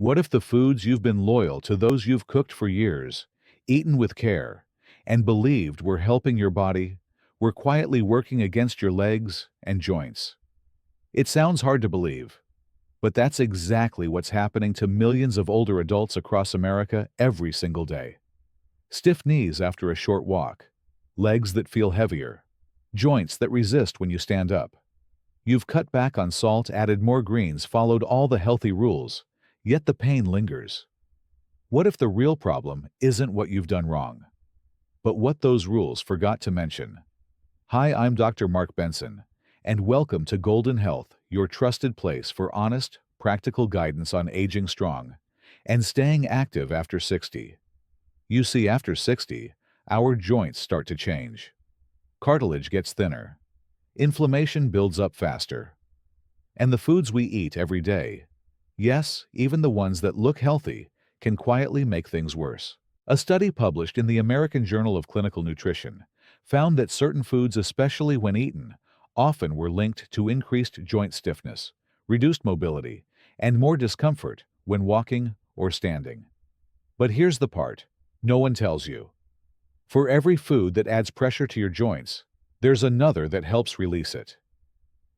What if the foods you've been loyal to, those you've cooked for years, eaten with care, and believed were helping your body, were quietly working against your legs and joints? It sounds hard to believe, but that's exactly what's happening to millions of older adults across America every single day. Stiff knees after a short walk, legs that feel heavier, joints that resist when you stand up. You've cut back on salt, added more greens, followed all the healthy rules, yet the pain lingers. What if the real problem isn't what you've done wrong, but what those rules forgot to mention? Hi, I'm Dr. Mark Benson, and welcome to Golden Health, your trusted place for honest, practical guidance on aging strong and staying active after 60. You see, after 60, our joints start to change. Cartilage gets thinner. Inflammation builds up faster. And the foods we eat every day, yes, even the ones that look healthy, can quietly make things worse. A study published in the American Journal of Clinical Nutrition found that certain foods, especially when eaten, often were linked to increased joint stiffness, reduced mobility, and more discomfort when walking or standing. But here's the part no one tells you. For every food that adds pressure to your joints, there's another that helps release it.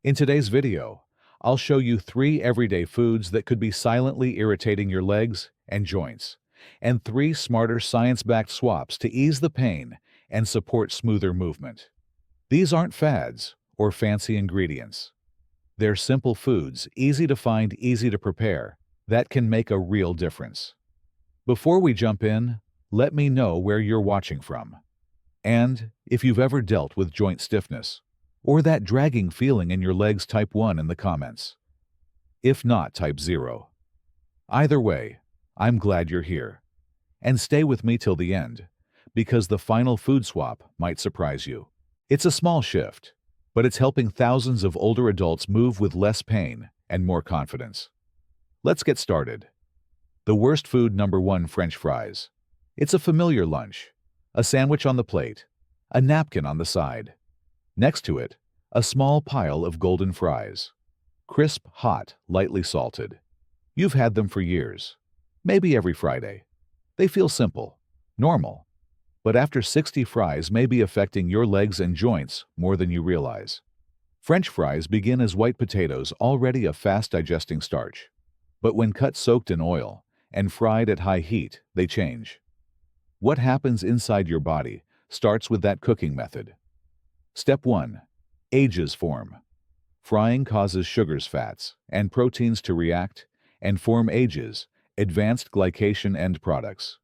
In today's video, I'll show you 3 everyday foods that could be silently irritating your legs and joints, and 3 smarter science-backed swaps to ease the pain and support smoother movement. These aren't fads or fancy ingredients. They're simple foods, easy to find, easy to prepare, that can make a real difference. Before we jump in, let me know where you're watching from, and if you've ever dealt with joint stiffness, or that dragging feeling in your legs. Type 1 in the comments. If not, type 0. Either way, I'm glad you're here. And stay with me till the end, because the final food swap might surprise you. It's a small shift, but it's helping thousands of older adults move with less pain and more confidence. Let's get started. The worst food, number 1, French fries. It's a familiar lunch. A sandwich on the plate, a napkin on the side. Next to it, a small pile of golden fries. Crisp, hot, lightly salted. You've had them for years, maybe every Friday. They feel simple, normal. But after 60, fries may be affecting your legs and joints more than you realize. French fries begin as white potatoes, already a fast-digesting starch. But when cut, soaked in oil, and fried at high heat, they change. What happens inside your body starts with that cooking method. Step 1. Ages form. Frying causes sugars, fats, and proteins to react and form ages, advanced glycation end products.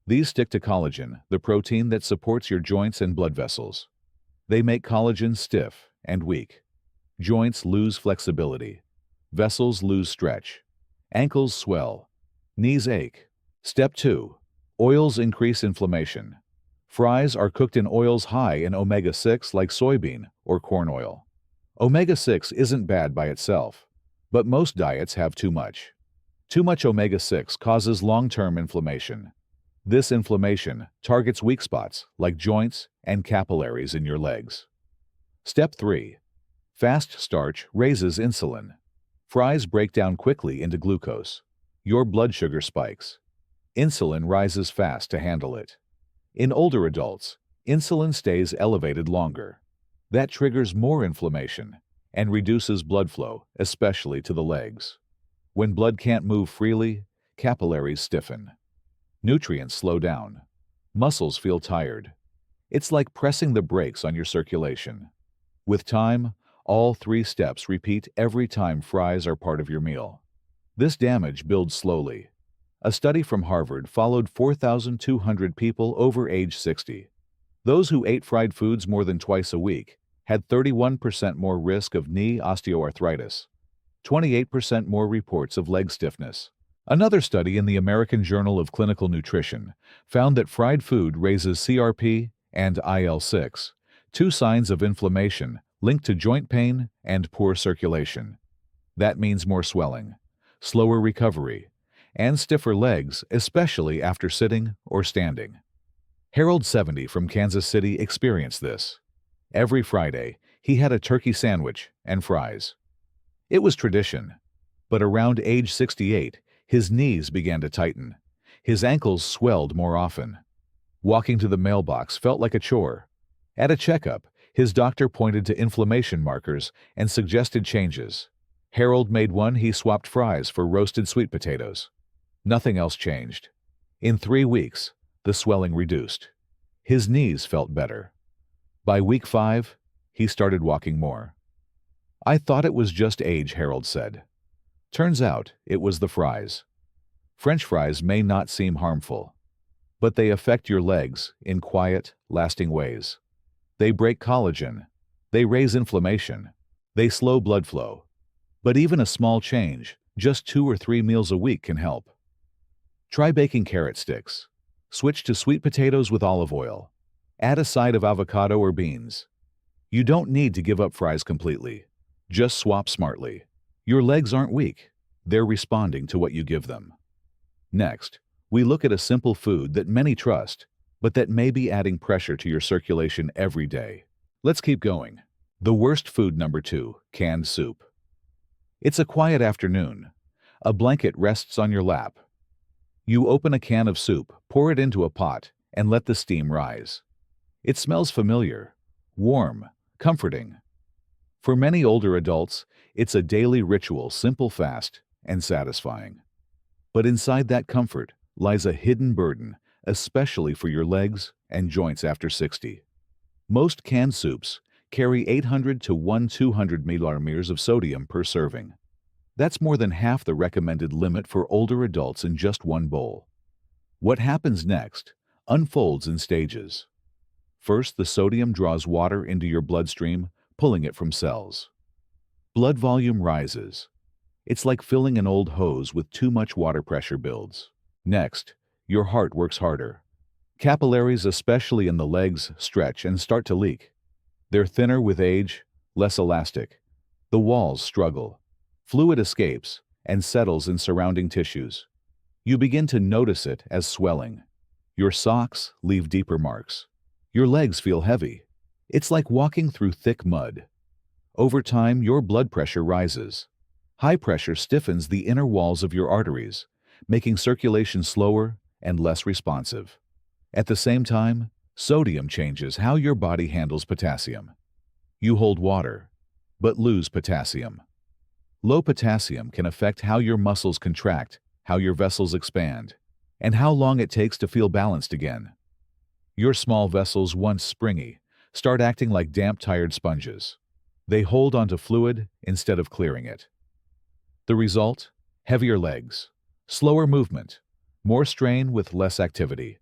These stick to collagen, the protein that supports your joints and blood vessels. They make collagen stiff and weak. Joints lose flexibility. Vessels lose stretch. Ankles swell. Knees ache. Step 2. Oils increase inflammation. Fries are cooked in oils high in omega-6 like soybean or corn oil. Omega-6 isn't bad by itself, but most diets have too much. Too much omega-6 causes long-term inflammation. This inflammation targets weak spots like joints and capillaries in your legs. Step 3. Fast starch raises insulin. Fries break down quickly into glucose. Your blood sugar spikes. Insulin rises fast to handle it. In older adults, insulin stays elevated longer. That triggers more inflammation and reduces blood flow, especially to the legs. When blood can't move freely, capillaries stiffen. Nutrients slow down. Muscles feel tired. It's like pressing the brakes on your circulation. With time, all 3 steps repeat every time fries are part of your meal. This damage builds slowly. A study from Harvard followed 4,200 people over age 60. Those who ate fried foods more than twice a week had 31% more risk of knee osteoarthritis, 28% more reports of leg stiffness. Another study in the American Journal of Clinical Nutrition found that fried food raises CRP and IL-6, 2 signs of inflammation linked to joint pain and poor circulation. That means more swelling, slower recovery, and stiffer legs, especially after sitting or standing. Harold, 70, from Kansas City, experienced this. Every Friday, he had a turkey sandwich and fries. It was tradition, but around age 68, His knees began to tighten. His ankles swelled more often. Walking to the mailbox felt like a chore. At a checkup, his doctor pointed to inflammation markers and suggested changes. Harold made one. He swapped fries for roasted sweet potatoes. Nothing else changed. In 3 weeks, the swelling reduced. His knees felt better. By week 5, he started walking more. "I thought it was just age," Harold said. Turns out it was the fries. French fries may not seem harmful, but they affect your legs in quiet, lasting ways. They break collagen. They raise inflammation. They slow blood flow. But even a small change, just 2 or 3 meals a week, can help. Try baking carrot sticks. Switch to sweet potatoes with olive oil. Add a side of avocado or beans. You don't need to give up fries completely. Just swap smartly. Your legs aren't weak. They're responding to what you give them. Next, we look at a simple food that many trust, but that may be adding pressure to your circulation every day. Let's keep going. The worst food number 2, canned soup. It's a quiet afternoon. A blanket rests on your lap. You open a can of soup, pour it into a pot, and let the steam rise. It smells familiar, warm, comforting. For many older adults, it's a daily ritual, simple, fast, and satisfying. But inside that comfort lies a hidden burden, especially for your legs and joints after 60. Most canned soups carry 800 to 200 milligrams of sodium per serving. That's more than half the recommended limit for older adults in just one bowl. What happens next unfolds in stages. First, the sodium draws water into your bloodstream, pulling it from cells. Blood volume rises. It's like filling an old hose with too much water. Pressure builds. Next, your heart works harder. Capillaries, especially in the legs, stretch and start to leak. They're thinner with age, less elastic. The walls struggle. Fluid escapes and settles in surrounding tissues. You begin to notice it as swelling. Your socks leave deeper marks. Your legs feel heavy. It's like walking through thick mud. Over time, your blood pressure rises. High pressure stiffens the inner walls of your arteries, making circulation slower and less responsive. At the same time, sodium changes how your body handles potassium. You hold water, but lose potassium. Low potassium can affect how your muscles contract, how your vessels expand, and how long it takes to feel balanced again. Your small vessels, once springy, start acting like damp, tired sponges. They hold onto fluid instead of clearing it. The result? Heavier legs, slower movement, more strain with less activity.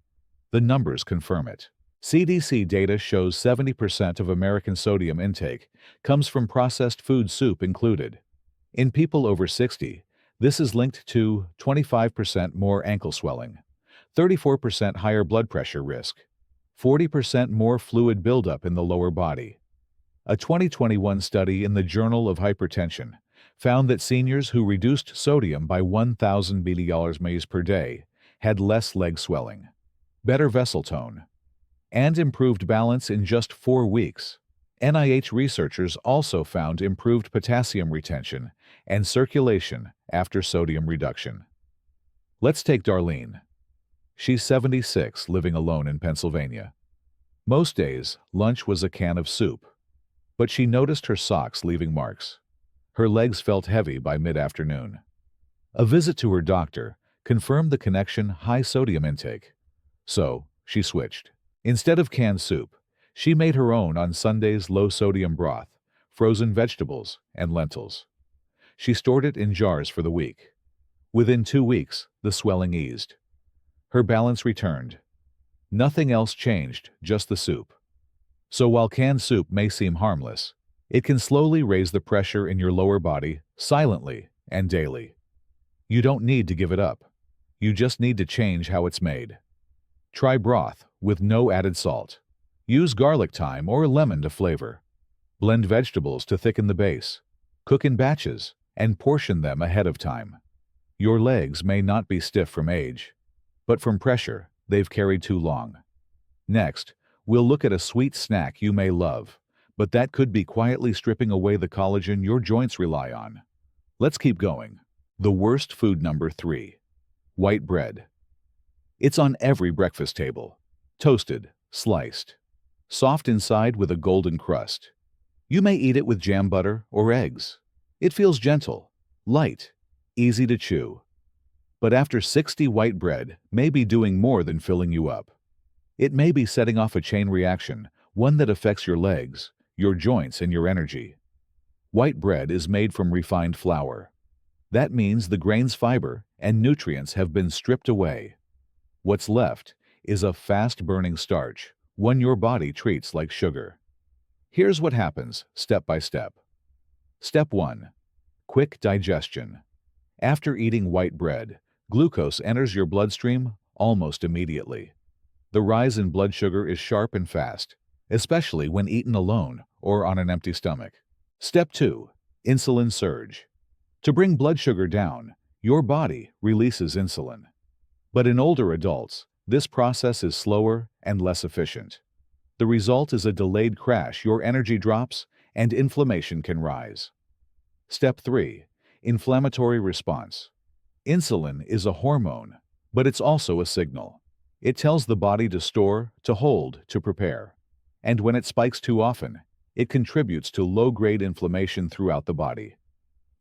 The numbers confirm it. CDC data shows 70% of American sodium intake comes from processed food, soup included. In people over 60, this is linked to 25% more ankle swelling, 34% higher blood pressure risk, 40% more fluid buildup in the lower body. A 2021 study in the Journal of Hypertension found that seniors who reduced sodium by 1,000 milligrams per day had less leg swelling, better vessel tone, and improved balance in just 4 weeks. NIH researchers also found improved potassium retention and circulation after sodium reduction. Let's take Darlene. She's 76, living alone in Pennsylvania. Most days, lunch was a can of soup, but she noticed her socks leaving marks. Her legs felt heavy by mid-afternoon. A visit to her doctor confirmed the connection: high sodium intake. So, she switched. Instead of canned soup, she made her own on Sundays: low-sodium broth, frozen vegetables, and lentils. She stored it in jars for the week. Within 2 weeks, the swelling eased. Her balance returned. Nothing else changed, just the soup. So while canned soup may seem harmless, it can slowly raise the pressure in your lower body, silently and daily. You don't need to give it up. You just need to change how it's made. Try broth with no added salt. Use garlic, thyme, or lemon to flavor. Blend vegetables to thicken the base. Cook in batches and portion them ahead of time. Your legs may not be stiff from age, but from pressure they've carried too long. Next, we'll look at a sweet snack you may love, but that could be quietly stripping away the collagen your joints rely on. Let's keep going. The worst food number 3, White bread. It's on every breakfast table. Toasted, sliced, soft inside with a golden crust. You may eat it with jam butter or eggs. It feels gentle, light, easy to chew. But after 60, white bread may be doing more than filling you up. It may be setting off a chain reaction, one that affects your legs, your joints, and your energy. White bread is made from refined flour. That means the grain's fiber and nutrients have been stripped away. What's left is a fast-burning starch, one your body treats like sugar. Here's what happens, step by step. Step 1. Quick digestion. After eating white bread, glucose enters your bloodstream almost immediately. The rise in blood sugar is sharp and fast, especially when eaten alone or on an empty stomach. Step 2. Insulin surge. To bring blood sugar down, your body releases insulin. But in older adults, this process is slower and less efficient. The result is a delayed crash. Your energy drops and inflammation can rise. Step 3. Inflammatory response. Insulin is a hormone, but it's also a signal. It tells the body to store, to hold, to prepare. And when it spikes too often, it contributes to low-grade inflammation throughout the body.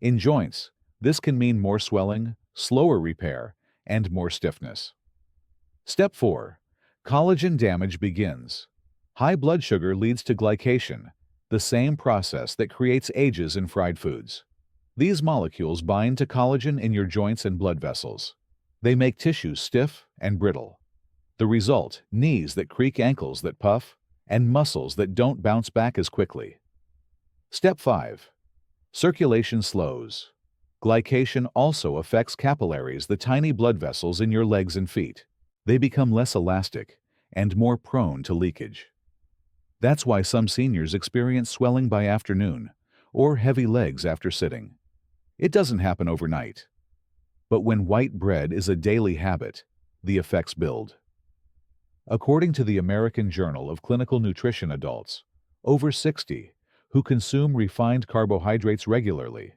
In joints, this can mean more swelling, slower repair, and more stiffness. Step 4. Collagen damage begins. High blood sugar leads to glycation, the same process that creates ages in fried foods. These molecules bind to collagen in your joints and blood vessels. They make tissues stiff and brittle. The result: knees that creak, ankles that puff, and muscles that don't bounce back as quickly. Step 5. Circulation slows. Glycation also affects capillaries, the tiny blood vessels in your legs and feet. They become less elastic and more prone to leakage. That's why some seniors experience swelling by afternoon or heavy legs after sitting. It doesn't happen overnight. But when white bread is a daily habit, the effects build. According to the American Journal of Clinical Nutrition, adults over 60 who consume refined carbohydrates regularly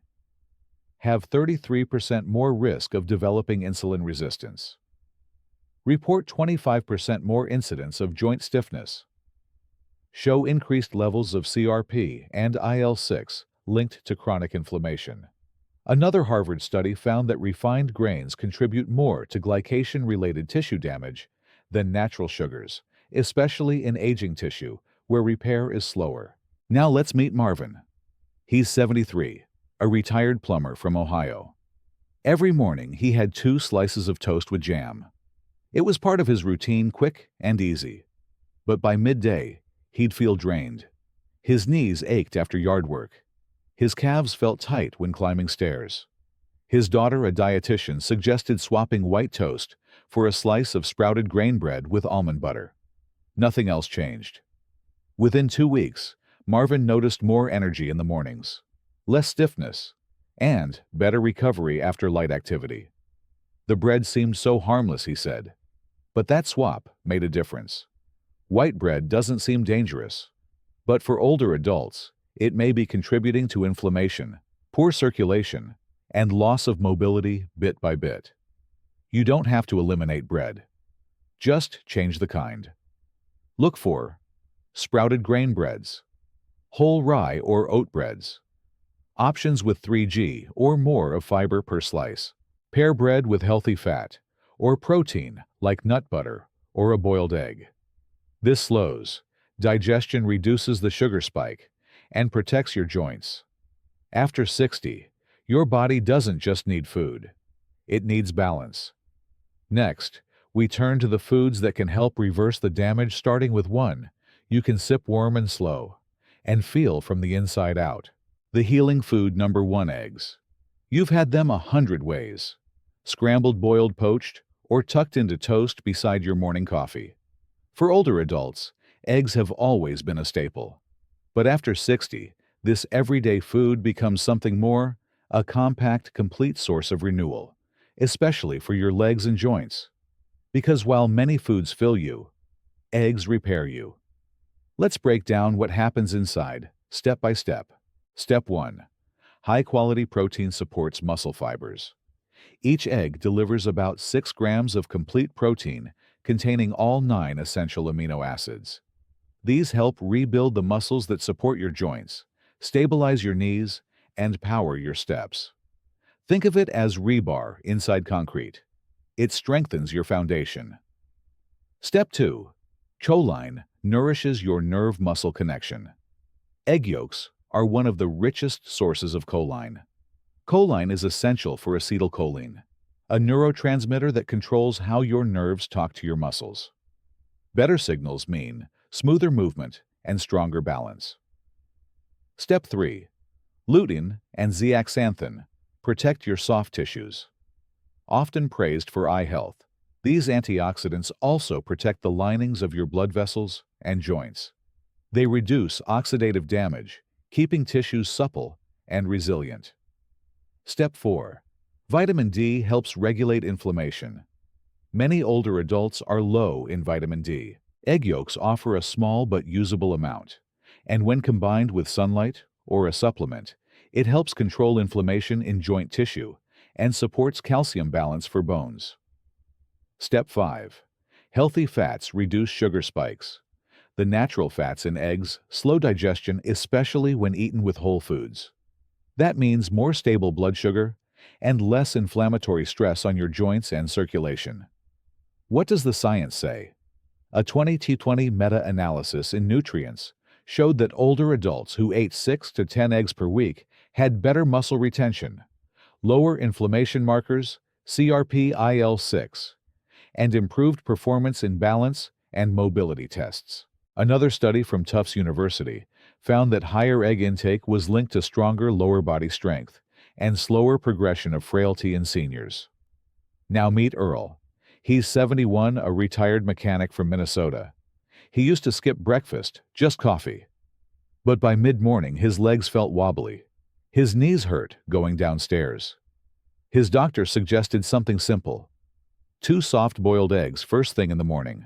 have 33% more risk of developing insulin resistance. Report 25% more incidence of joint stiffness. Show increased levels of CRP and IL-6 linked to chronic inflammation. Another Harvard study found that refined grains contribute more to glycation-related tissue damage than natural sugars, especially in aging tissue where repair is slower. Now let's meet Marvin. He's 73, a retired plumber from Ohio. Every morning he had 2 slices of toast with jam. It was part of his routine, quick and easy. But by midday, he'd feel drained. His knees ached after yard work. His calves felt tight when climbing stairs. His daughter, a dietitian, suggested swapping white toast for a slice of sprouted grain bread with almond butter. Nothing else changed. Within 2 weeks, Marvin noticed more energy in the mornings, less stiffness, and better recovery after light activity. The bread seemed so harmless, he said. But that swap made a difference. White bread doesn't seem dangerous, but for older adults, it may be contributing to inflammation, poor circulation, and loss of mobility bit by bit. You don't have to eliminate bread. Just change the kind. Look for sprouted grain breads, whole rye or oat breads, options with 3g or more of fiber per slice. Pair bread with healthy fat or protein like nut butter or a boiled egg. This slows digestion, reduces the sugar spike, and protects your joints. After 60, your body doesn't just need food. It needs balance. Next, we turn to the foods that can help reverse the damage, starting with 1 you can sip warm and slow and feel from the inside out. The healing food number 1: eggs. You've had them 100 ways. Scrambled, boiled, poached, or tucked into toast beside your morning coffee. For older adults, eggs have always been a staple. But after 60, this everyday food becomes something more, a compact, complete source of renewal, especially for your legs and joints. Because while many foods fill you, eggs repair you. Let's break down what happens inside, step by step. Step 1. High-quality protein supports muscle fibers. Each egg delivers about 6 grams of complete protein containing all 9 essential amino acids. These help rebuild the muscles that support your joints, stabilize your knees, and power your steps. Think of it as rebar inside concrete. It strengthens your foundation. Step 2. Choline nourishes your nerve-muscle connection. Egg yolks are one of the richest sources of choline. Choline is essential for acetylcholine, a neurotransmitter that controls how your nerves talk to your muscles. Better signals mean smoother movement and stronger balance. Step 3. Lutein and zeaxanthin protect your soft tissues. Often praised for eye health, these antioxidants also protect the linings of your blood vessels and joints. They reduce oxidative damage, keeping tissues supple and resilient. Step 4. Vitamin D helps regulate inflammation. Many older adults are low in vitamin D. Egg yolks offer a small but usable amount, and when combined with sunlight or a supplement, it helps control inflammation in joint tissue and supports calcium balance for bones. Step 5. Healthy fats reduce sugar spikes. The natural fats in eggs slow digestion, especially when eaten with whole foods. That means more stable blood sugar and less inflammatory stress on your joints and circulation. What does the science say? A 2020 meta-analysis in Nutrients showed that older adults who ate 6 to 10 eggs per week had better muscle retention, lower inflammation markers, CRP-IL-6, and improved performance in balance and mobility tests. Another study from Tufts University found that higher egg intake was linked to stronger lower body strength and slower progression of frailty in seniors. Now meet Earl. He's 71, a retired mechanic from Minnesota. He used to skip breakfast, just coffee. But by mid-morning, his legs felt wobbly. His knees hurt going downstairs. His doctor suggested something simple: 2 soft-boiled eggs first thing in the morning.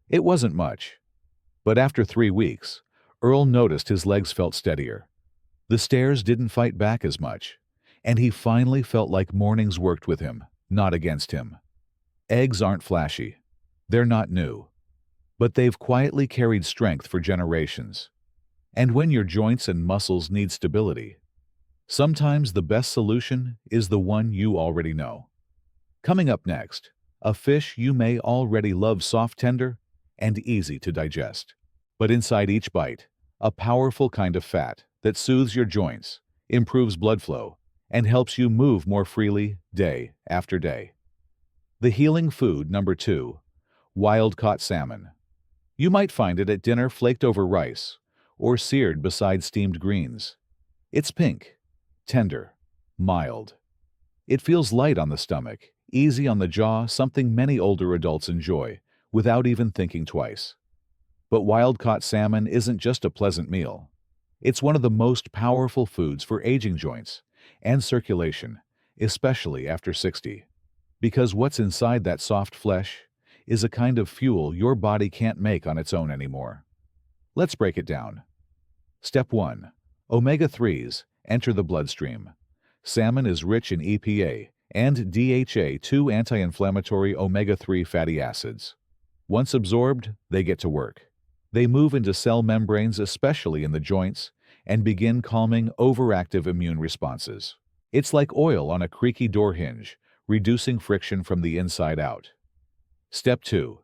It wasn't much, but after 3 weeks, Earl noticed his legs felt steadier. The stairs didn't fight back as much, and he finally felt like mornings worked with him, not against him. Eggs aren't flashy. They're not new. But they've quietly carried strength for generations. And when your joints and muscles need stability, sometimes the best solution is the one you already know. Coming up next, a fish you may already love, soft, tender, and easy to digest. But inside each bite, a powerful kind of fat that soothes your joints, improves blood flow, and helps you move more freely day after day. The healing food number 2, wild-caught salmon. You might find it at dinner flaked over rice or seared beside steamed greens. It's pink, tender, mild. It feels light on the stomach, easy on the jaw, something many older adults enjoy without even thinking twice. But wild-caught salmon isn't just a pleasant meal. It's one of the most powerful foods for aging joints and circulation, especially after 60. Because what's inside that soft flesh is a kind of fuel your body can't make on its own anymore. Let's break it down. Step 1. Omega-3s enter the bloodstream. Salmon is rich in EPA and DHA, 2 anti-inflammatory omega-3 fatty acids. Once absorbed, they get to work. They move into cell membranes, especially in the joints, and begin calming overactive immune responses. It's like oil on a creaky door hinge, reducing friction from the inside out. Step 2.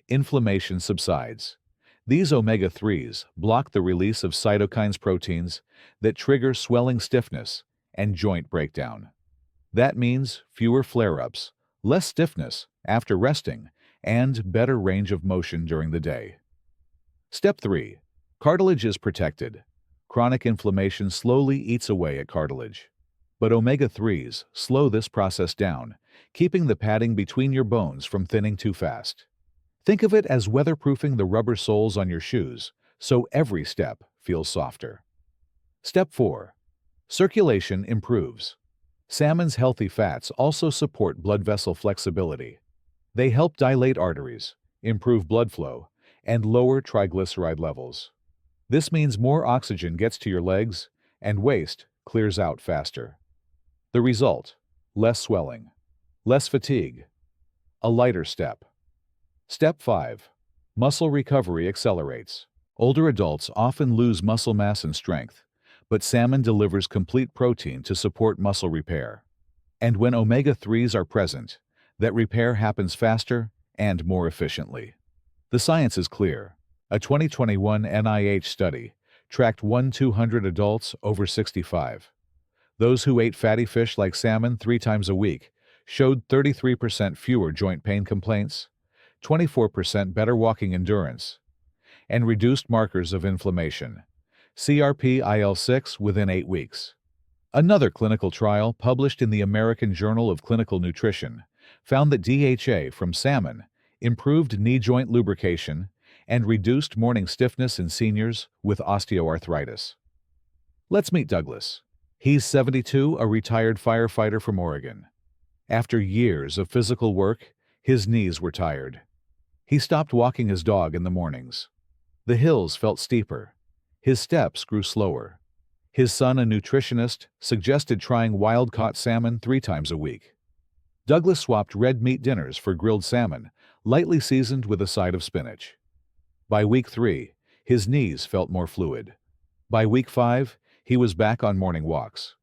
Inflammation subsides. These omega-3s block the release of cytokines, proteins that trigger swelling, stiffness, and joint breakdown. That means fewer flare-ups, less stiffness after resting, and better range of motion during the day. Step 3. Cartilage is protected. Chronic inflammation slowly eats away at cartilage. But omega-3s slow this process down, keeping the padding between your bones from thinning too fast. Think of it as weatherproofing the rubber soles on your shoes, so every step feels softer. Step 4. Circulation improves. Salmon's healthy fats also support blood vessel flexibility. They help dilate arteries, improve blood flow, and lower triglyceride levels. This means more oxygen gets to your legs, and waste clears out faster. The result: less swelling, Less fatigue. A lighter step. Step 5. Muscle recovery accelerates. Older adults often lose muscle mass and strength, but salmon delivers complete protein to support muscle repair. And when omega-3s are present, that repair happens faster and more efficiently. The science is clear. A 2021 NIH study tracked 200 adults over 65. Those who ate fatty fish like salmon 3 times a week showed 33% fewer joint pain complaints, 24% better walking endurance, and reduced markers of inflammation, CRP-IL-6, within 8 weeks. Another clinical trial published in the American Journal of Clinical Nutrition found that DHA from salmon improved knee joint lubrication and reduced morning stiffness in seniors with osteoarthritis. Let's meet Douglas. He's 72, a retired firefighter from Oregon. After years of physical work, his knees were tired. He stopped walking his dog in the mornings. The hills felt steeper. His steps grew slower. His son, a nutritionist, suggested trying wild-caught salmon 3 times a week. Douglas swapped red meat dinners for grilled salmon, lightly seasoned with a side of spinach. By week 3, his knees felt more fluid. By week 5, he was back on morning walks.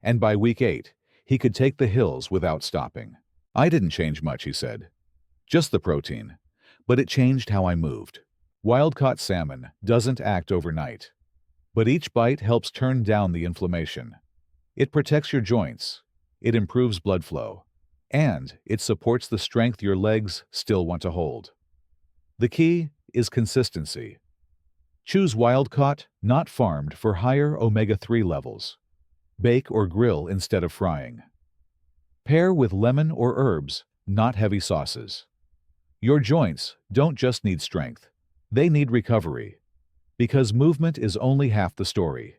And by week 8, he could take the hills without stopping. "I didn't change much," he said. "Just the protein. But it changed how I moved." Wild-caught salmon doesn't act overnight, but each bite helps turn down the inflammation. It protects your joints, it improves blood flow, and it supports the strength your legs still want to hold. The key is consistency. Choose wild-caught, not farmed, for higher omega-3 levels. Bake or grill instead of frying. Pair with lemon or herbs, not heavy sauces. Your joints don't just need strength, they need recovery. Because movement is only half the story.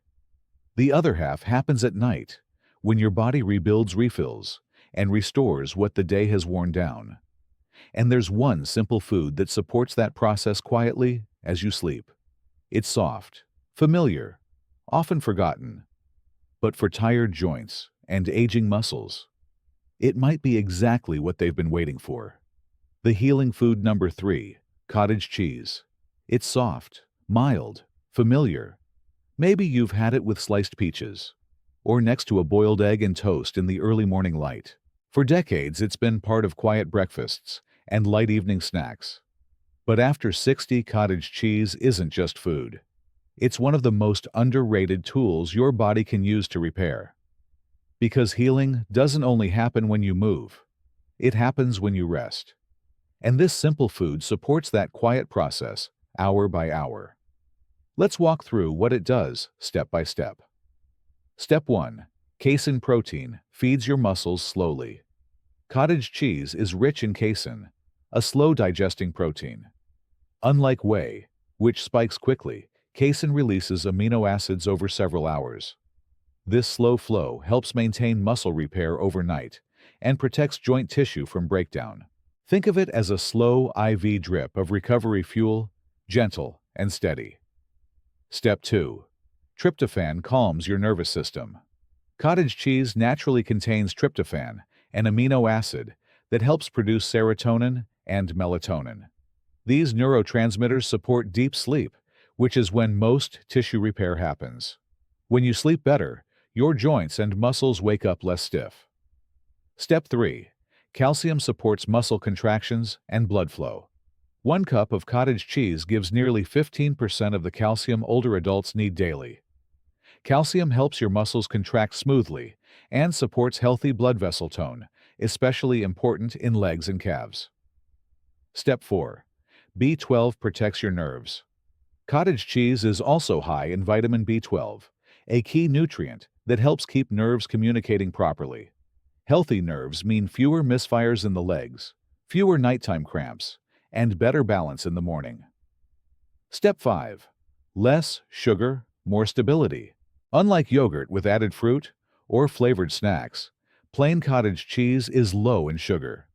The other half happens at night, when your body rebuilds, refills, and restores what the day has worn down. And there's one simple food that supports that process quietly as you sleep. It's soft, familiar, often forgotten. But for tired joints and aging muscles, it might be exactly what they've been waiting for. The healing food number 3, cottage cheese. It's soft, mild, familiar. Maybe you've had it with sliced peaches, or next to a boiled egg and toast in the early morning light. For decades, it's been part of quiet breakfasts and light evening snacks. But after 60, cottage cheese isn't just food. It's one of the most underrated tools your body can use to repair. Because healing doesn't only happen when you move, it happens when you rest. And this simple food supports that quiet process, hour by hour. Let's walk through what it does, step by step. Step 1. Casein protein feeds your muscles slowly. Cottage cheese is rich in casein, a slow-digesting protein. Unlike whey, which spikes quickly, casein releases amino acids over several hours. This slow flow helps maintain muscle repair overnight and protects joint tissue from breakdown. Think of it as a slow IV drip of recovery fuel, gentle and steady. Step 2. Tryptophan calms your nervous system. Cottage cheese naturally contains tryptophan, an amino acid that helps produce serotonin and melatonin. These neurotransmitters support deep sleep, which is when most tissue repair happens. When you sleep better, your joints and muscles wake up less stiff. Step 3. Calcium supports muscle contractions and blood flow. 1 cup of cottage cheese gives nearly 15% of the calcium older adults need daily. Calcium helps your muscles contract smoothly and supports healthy blood vessel tone, especially important in legs and calves. Step 4. B12 protects your nerves. Cottage cheese is also high in vitamin B12, a key nutrient that helps keep nerves communicating properly. Healthy nerves mean fewer misfires in the legs, fewer nighttime cramps, and better balance in the morning. Step 5. Less sugar, more stability. Unlike yogurt with added fruit or flavored snacks, plain cottage cheese is low in sugar.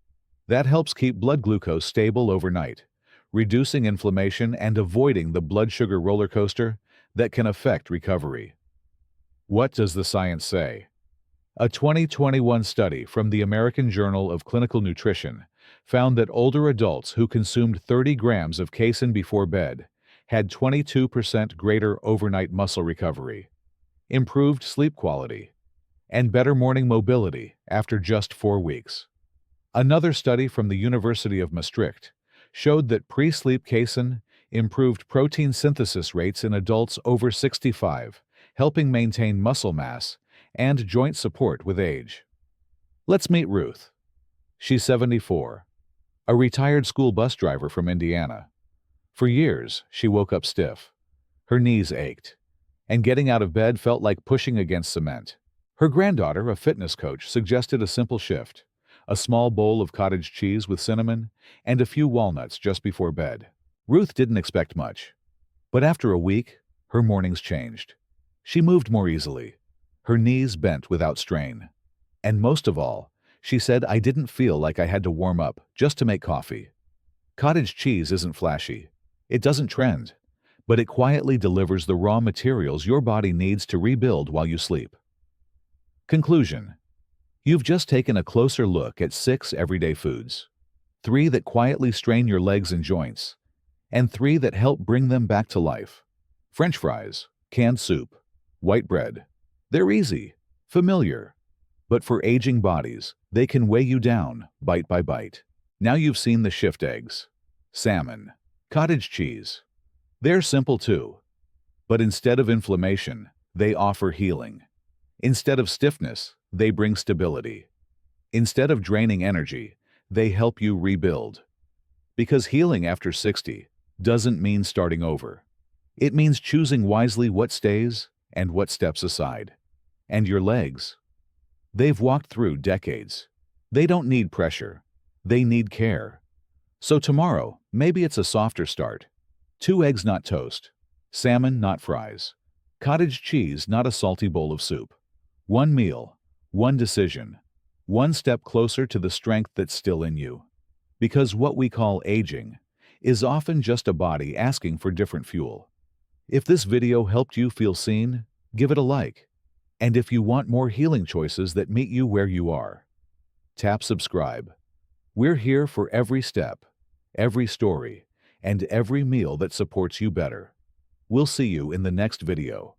That helps keep blood glucose stable overnight, reducing inflammation and avoiding the blood sugar roller coaster that can affect recovery. What does the science say? A 2021 study from the American Journal of Clinical Nutrition found that older adults who consumed 30 grams of casein before bed had 22% greater overnight muscle recovery, improved sleep quality, and better morning mobility after just 4 weeks. Another study from the University of Maastricht showed that pre-sleep casein improved protein synthesis rates in adults over 65, helping maintain muscle mass and joint support with age. Let's meet Ruth. She's 74, a retired school bus driver from Indiana. For years, she woke up stiff. Her knees ached, and getting out of bed felt like pushing against cement. Her granddaughter, a fitness coach, suggested a simple shift: a small bowl of cottage cheese with cinnamon and a few walnuts just before bed. Ruth didn't expect much, but after a week, her mornings changed. She moved more easily. Her knees bent without strain. And most of all, she said, "I didn't feel like I had to warm up just to make coffee." Cottage cheese isn't flashy. It doesn't trend, but it quietly delivers the raw materials your body needs to rebuild while you sleep. Conclusion: you've just taken a closer look at 6 everyday foods. 3 that quietly strain your legs and joints, and 3 that help bring them back to life. French fries, canned soup, white bread. They're easy, familiar, but for aging bodies, they can weigh you down bite by bite. Now you've seen the shift eggs, salmon, cottage cheese. They're simple too, but instead of inflammation, they offer healing. Instead of stiffness, they bring stability. Instead of draining energy, they help you rebuild. Because healing after 60 doesn't mean starting over. It means choosing wisely what stays and what steps aside. And your legs? They've walked through decades. They don't need pressure. They need care. So tomorrow, maybe it's a softer start. 2 eggs, not toast. Salmon, not fries. Cottage cheese, not a salty bowl of soup. 1 meal, 1 decision, 1 step closer to the strength that's still in you. Because what we call aging is often just a body asking for different fuel. If this video helped you feel seen, give it a like. And if you want more healing choices that meet you where you are, tap subscribe. We're here for every step, every story, and every meal that supports you better. We'll see you in the next video.